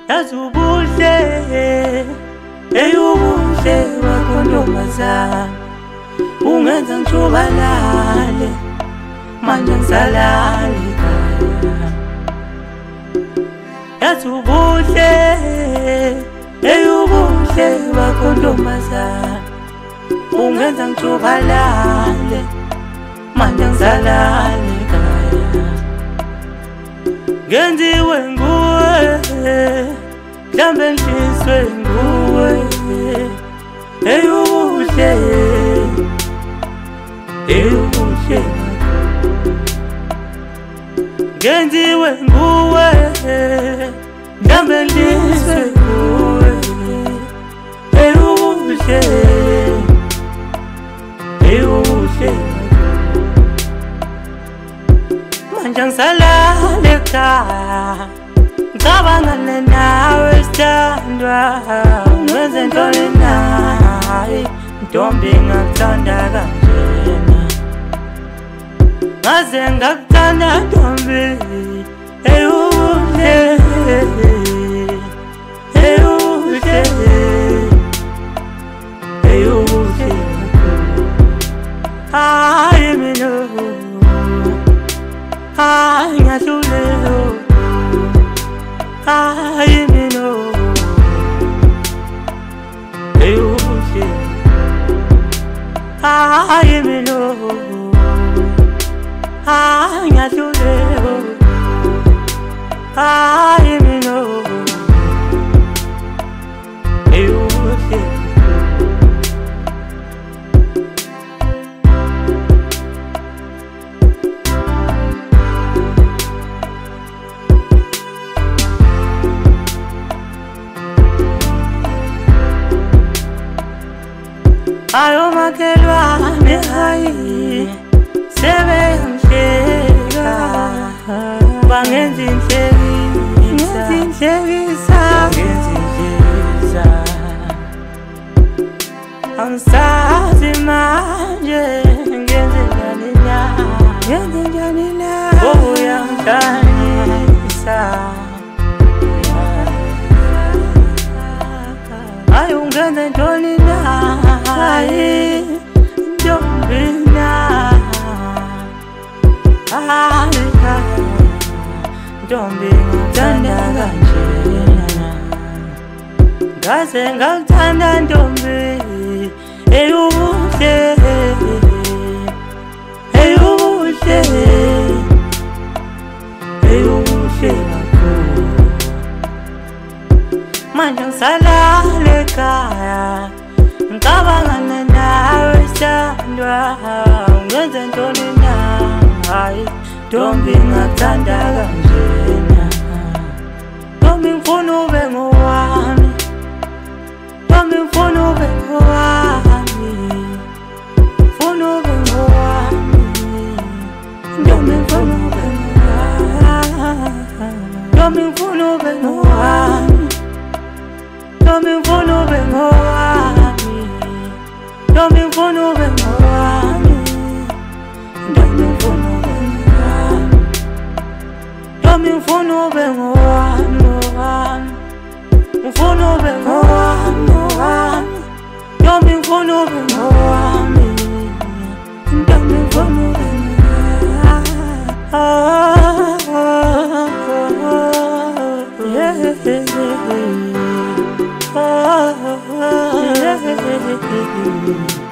yazubuhle eyubuhle wakho ntombazana ungenza ngijubalale manje ngisalale ekhaya. Yazubuhle eyubuhle wakho ntombazana ungenza ngijubalale manje ngisalale ekhaya. Ngenziwe nguwe mhlambe ngihliswe nguwe eyubuhle eyubuhle ngenziwe nguwe mhlambe ngihliswe nguwe eyubuhle eyubuhle manje ngisalale ekhaya ngicabangane nawe sithandwa ngenze ntoni naye ntombi ngakuthanda kanjena ngaze ngakuthanda ntombi eyubuhle eyubuhle eyubuhle hayi mina hayi ngiyahluleka hayi mina eyubuhle hayi mina hayi ngiyahluleka hayi mina eyubuhle. Ayo makhelwane hayi sebeyangihleka bangenza inhlekisa angisazi manje ngenze njani na uyangidlanisa ayi ungenze ntoni na hayi ntombi na hayi ntombi ngikuthanda kanjena ngaze ngakuthanda ntombi eyubuhle eyubuhle eyubuhle kakhulu manje ngisalale ekhaya ngicabangane nawe sithandwa ungenze ntoni na hayi ntombi ngakuthanda kanjena ntombi ngifuna ube ngowami ntombi ngifuna ube ngowami ngifuna ube ngowami ntombi ngifuna ube ngowami ntombi ngifuna ube ngowami ntombi ngifuna ube ngowami ntombi ngifuna ube ngowami ntombi ngifuna ube ngowami ntombi ngifuna ube ngowami ngifuna ube ngowami ntombi ngifuna ube ngowami ntombi ngifuna ube ngowami